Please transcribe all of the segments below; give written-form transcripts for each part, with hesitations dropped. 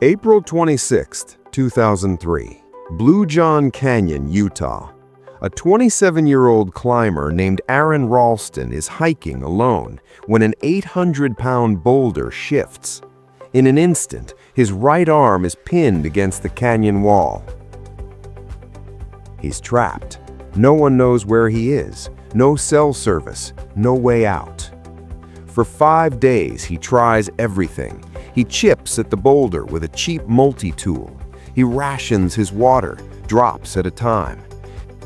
April 26, 2003, Blue John Canyon, Utah. A 27-year-old climber named Aron Ralston is hiking alone when an 800-pound boulder shifts. In an instant, his right arm is pinned against the canyon wall. He's trapped. No one knows where he is. No cell service. No way out. For 5 days, he tries everything. He chips at the boulder with a cheap multi-tool. He rations his water, drops at a time.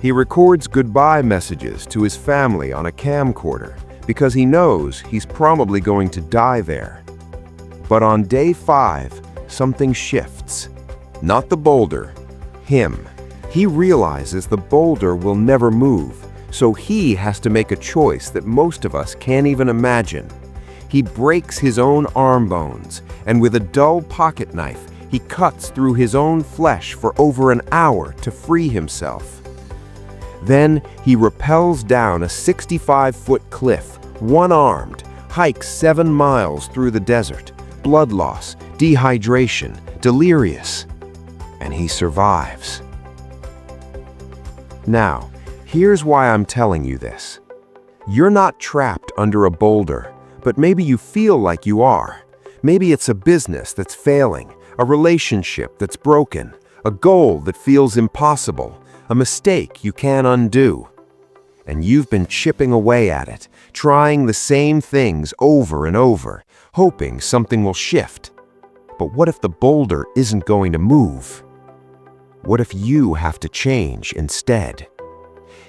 He records goodbye messages to his family on a camcorder because he knows he's probably going to die there. But on day 5, something shifts. Not the boulder, him. He realizes the boulder will never move, so he has to make a choice that most of us can't even imagine. He breaks his own arm bones, and with a dull pocket knife, he cuts through his own flesh for over an hour to free himself. Then he rappels down a 65-foot cliff, one-armed, hikes 7 miles through the desert, blood loss, dehydration, delirious, and he survives. Now, here's why I'm telling you this. You're not trapped under a boulder, but maybe you feel like you are. Maybe it's a business that's failing, a relationship that's broken, a goal that feels impossible, a mistake you can't undo. And you've been chipping away at it, trying the same things over and over, hoping something will shift. But what if the boulder isn't going to move? What if you have to change instead?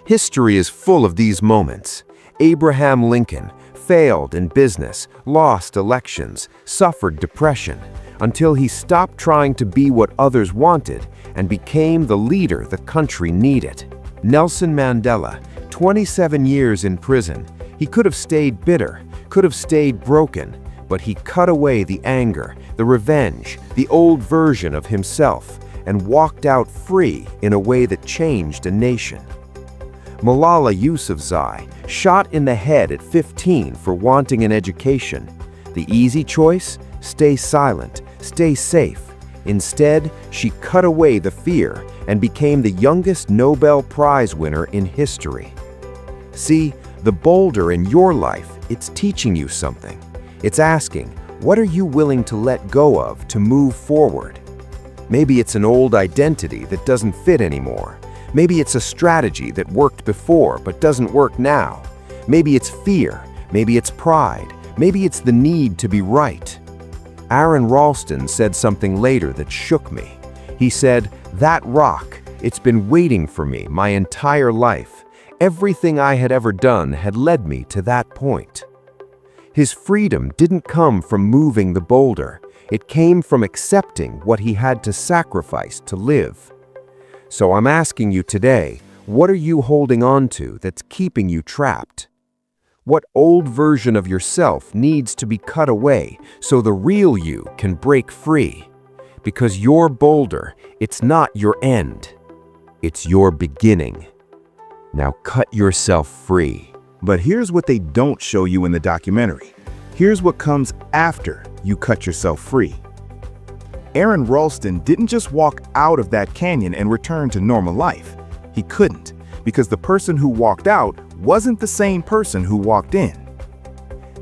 History is full of these moments. Abraham Lincoln failed in business, lost elections, suffered depression, until he stopped trying to be what others wanted and became the leader the country needed. Nelson Mandela, 27 years in prison. He could have stayed bitter, could have stayed broken, but he cut away the anger, the revenge, the old version of himself, and walked out free in a way that changed a nation. Malala Yousafzai, shot in the head at 15 for wanting an education. The easy choice? Stay silent, stay safe. Instead, she cut away the fear and became the youngest Nobel Prize winner in history. See, the boulder in your life, it's teaching you something. It's asking, what are you willing to let go of to move forward? Maybe it's an old identity that doesn't fit anymore. Maybe it's a strategy that worked before but doesn't work now. Maybe it's fear. Maybe it's pride. Maybe it's the need to be right. Aron Ralston said something later that shook me. He said, "That rock, it's been waiting for me my entire life. Everything I had ever done had led me to that point." His freedom didn't come from moving the boulder. It came from accepting what he had to sacrifice to live. So I'm asking you today, what are you holding on to that's keeping you trapped? What old version of yourself needs to be cut away so the real you can break free? Because your boulder, it's not your end. It's your beginning. Now cut yourself free. But here's what they don't show you in the documentary. Here's what comes after you cut yourself free. Aron Ralston didn't just walk out of that canyon and return to normal life. He couldn't, because the person who walked out wasn't the same person who walked in.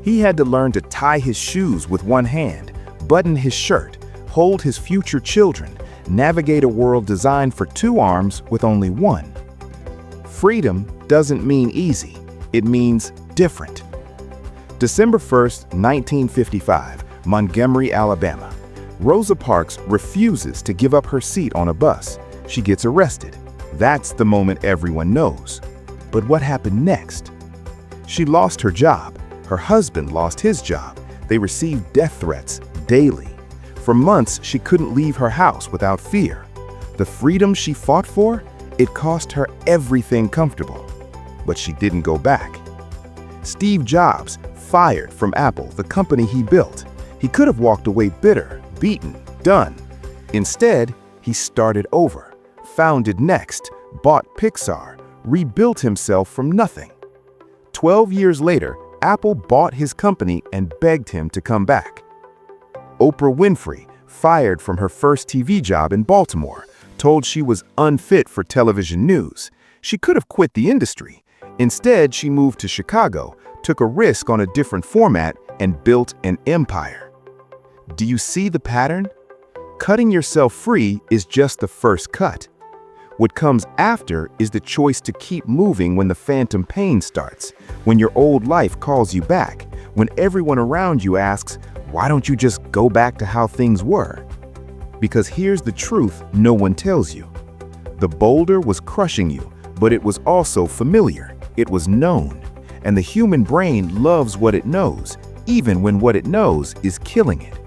He had to learn to tie his shoes with one hand, button his shirt, hold his future children, navigate a world designed for 2 arms with only one. Freedom doesn't mean easy. It means different. December 1st, 1955, Montgomery, Alabama. Rosa Parks refuses to give up her seat on a bus. She gets arrested. That's the moment everyone knows. But what happened next? She lost her job. Her husband lost his job. They received death threats daily. For months, she couldn't leave her house without fear. The freedom she fought for, it cost her everything comfortable. But she didn't go back. Steve Jobs, fired from Apple, the company he built. He could have walked away bitter, beaten, done. Instead, he started over, founded Next, bought Pixar, rebuilt himself from nothing. 12 years later, Apple bought his company and begged him to come back. Oprah Winfrey, fired from her first TV job in Baltimore, told she was unfit for television news. She could have quit the industry. Instead, she moved to Chicago, took a risk on a different format, and built an empire. Do you see the pattern? Cutting yourself free is just the first cut. What comes after is the choice to keep moving when the phantom pain starts, when your old life calls you back, when everyone around you asks, why don't you just go back to how things were? Because here's the truth no one tells you. The boulder was crushing you, but it was also familiar. It was known. And the human brain loves what it knows, even when what it knows is killing it.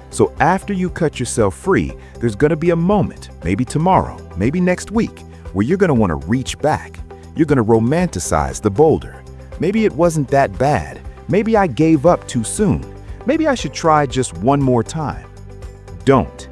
So after you cut yourself free, there's going to be a moment, maybe tomorrow, maybe next week, where you're going to want to reach back. You're going to romanticize the boulder. Maybe it wasn't that bad. Maybe I gave up too soon. Maybe I should try just one more time. Don't.